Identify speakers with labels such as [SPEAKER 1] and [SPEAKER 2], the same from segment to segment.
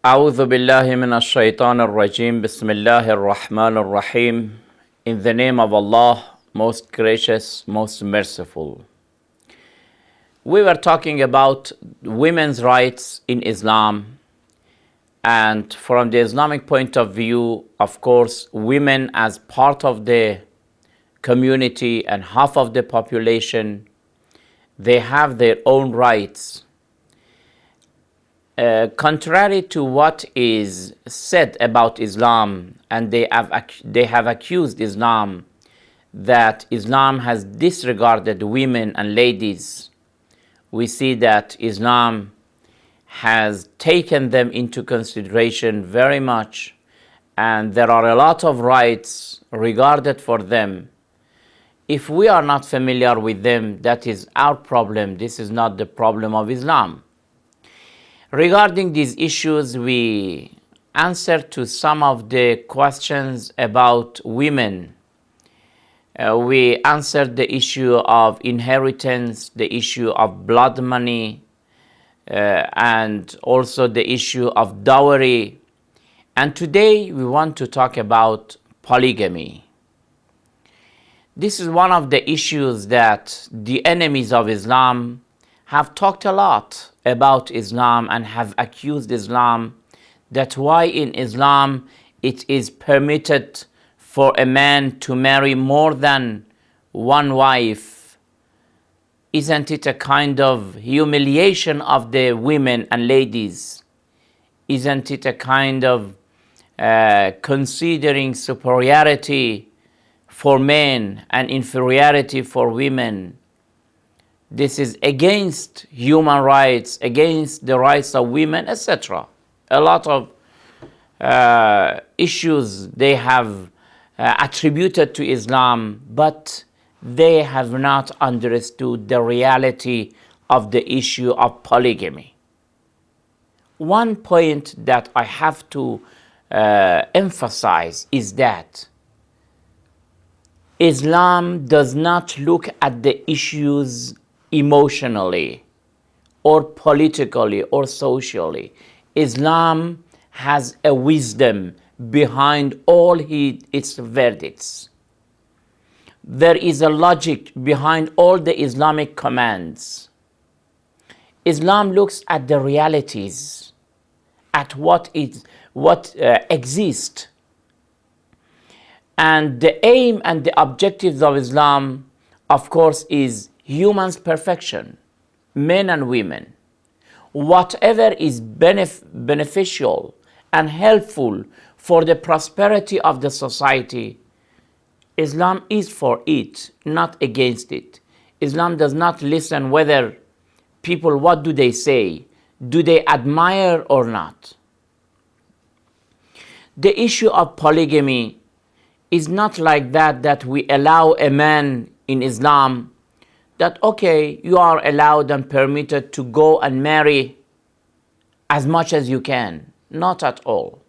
[SPEAKER 1] أعوذ بالله من الشيطان الرجيم بسم الله الرحمن الرحيم. In the name of Allah, most gracious, most merciful. We were talking about women's rights in Islam, and from the Islamic point of view, of course, women as part of the community and half of the population, they have their own rights. Contrary to what is said about Islam, and they have accused Islam that Islam has disregarded women and ladies, we see that Islam has taken them into consideration very much, and there are a lot of rights regarded for them. If we are not familiar with them, that is our problem. This is not the problem of Islam. Regarding these issues, we answer to some of the questions about women. We answered the issue of inheritance, the issue of blood money, and also the issue of dowry. And today we want to talk about polygamy. This is one of the issues that the enemies of Islam have talked a lot about Islam and have accused Islam that why in Islam it is permitted for a man to marry more than one wife. Isn't it a kind of humiliation of the women and ladies? Isn't it a kind of considering superiority for men and inferiority for women? This is against human rights, against the rights of women, etc. A lot of issues they have attributed to Islam, but they have not understood the reality of the issue of polygamy. One point that I have to emphasize is that Islam does not look at the issues emotionally or politically or socially. Islam has a wisdom behind all its verdicts. There is a logic behind all the Islamic commands. Islam looks at the realities, at what exists. And the aim and the objectives of Islam, of course, is humans' perfection, men and women. Whatever is beneficial and helpful for the prosperity of the society, Islam is for it, not against it. Islam does not listen whether people, what do they say? Do they admire or not? The issue of polygamy is not like that we allow a man in Islam that, okay, you are allowed and permitted to go and marry as much as you can. Not at all.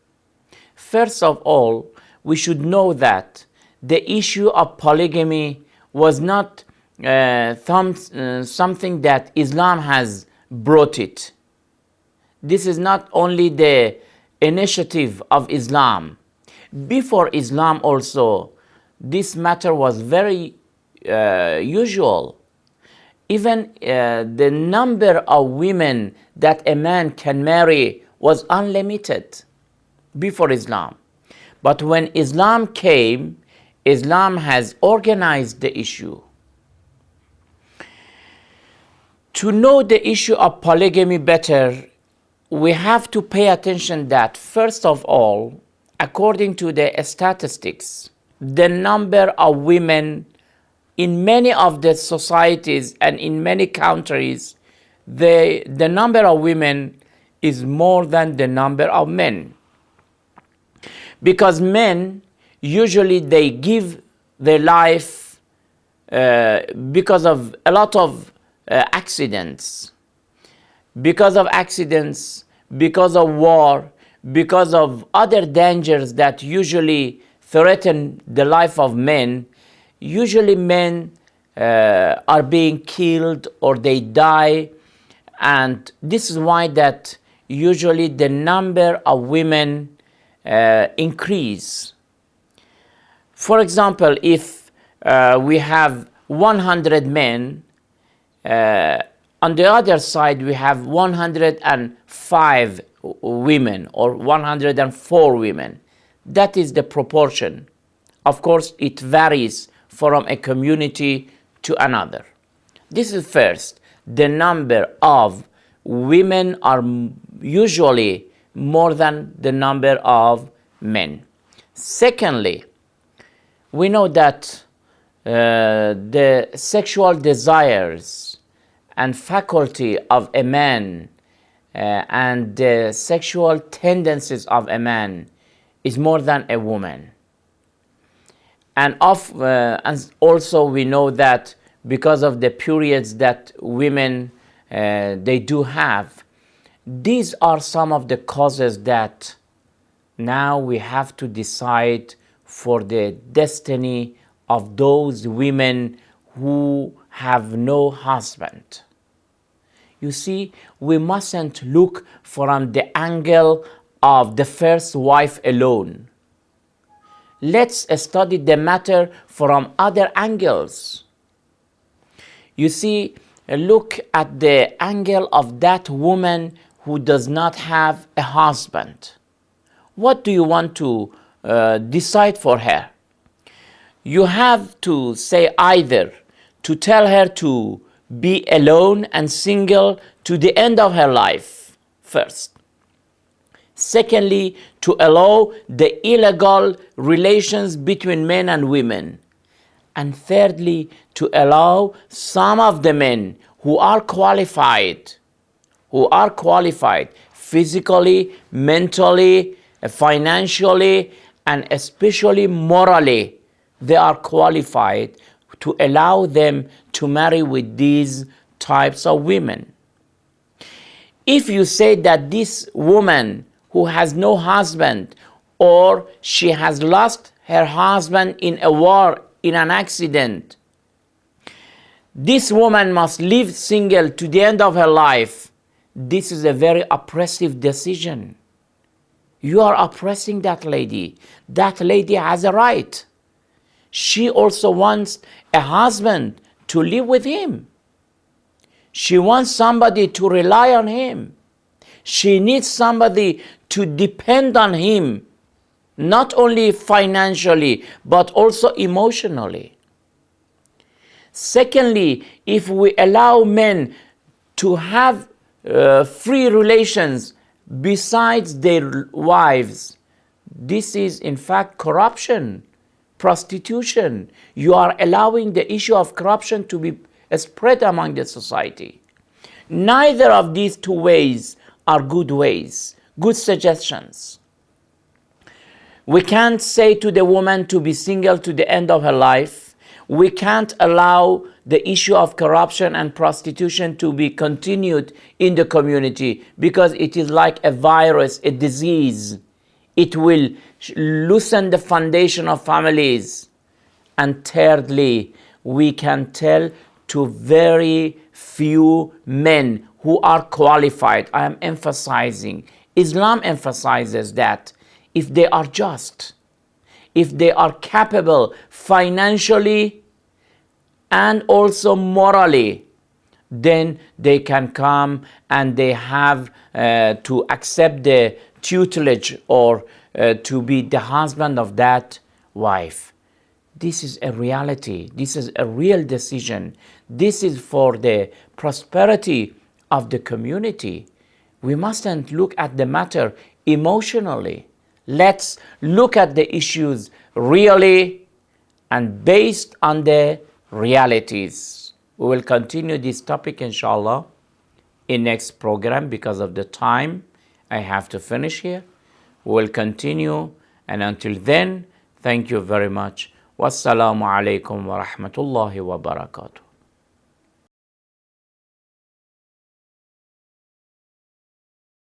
[SPEAKER 1] First of all, we should know that the issue of polygamy was not something that Islam has brought it. This is not only the initiative of Islam. Before Islam also, this matter was very usual. Even the number of women that a man can marry was unlimited before Islam. But when Islam came, Islam has organized the issue. To know the issue of polygamy better, we have to pay attention that, first of all, according to the statistics, the number of women in many of the societies and in many countries, the number of women is more than the number of men. Because men, usually they give their life because of a lot of accidents. Because of accidents, because of war, because of other dangers that usually threaten the life of men, usually men are being killed or they die, and this is why that usually the number of women increase. For example, if we have 100 men, on the other side we have 105 women or 104 women. That is the proportion. Of course, it varies from a community to another. This is first. The number of women are usually more than the number of men. Secondly, we know that the sexual desires and faculty of a man and the sexual tendencies of a man is more than a woman. And also we know that because of the periods that women they do have, these are some of the causes that now we have to decide for the destiny of those women who have no husband. You see, we mustn't look from the angle of the first wife alone. Let's study the matter from other angles. You see, look at the angle of that woman who does not have a husband. What do you want to decide for her? You have to say either to tell her to be alone and single to the end of her life, first. Secondly, to allow the illegal relations between men and women. And thirdly, to allow some of the men who are qualified physically, mentally, financially, and especially morally, they are qualified to allow them to marry with these types of women. If you say that this woman who has no husband, or she has lost her husband in a war, in an accident, this woman must live single to the end of her life, this is a very oppressive decision. You are oppressing that lady. That lady has a right. She also wants a husband to live with him. She wants somebody to rely on him. She needs somebody to depend on him, not only financially, but also emotionally. Secondly, if we allow men to have free relations besides their wives, this is in fact corruption, prostitution. You are allowing the issue of corruption to be spread among the society. Neither of these two ways are good ways, good suggestions. We can't say to the woman to be single to the end of her life. We can't allow the issue of corruption and prostitution to be continued in the community because it is like a virus, a disease. It will loosen the foundation of families. And thirdly, we can tell to very few men who are qualified. I am emphasizing, Islam emphasizes that if they are just, if they are capable financially and also morally, then they can come and they have to accept the tutelage or to be the husband of that wife. This is a reality. This is a real decision. This is for the prosperity of the community. We mustn't look at the matter emotionally. Let's look at the issues really and based on the realities. We will continue this topic inshallah in next program. Because of the time I have to finish here. We will continue, and until then, thank you very much. Wassalamu alaikum wa rahmatullahi wa barakatuh.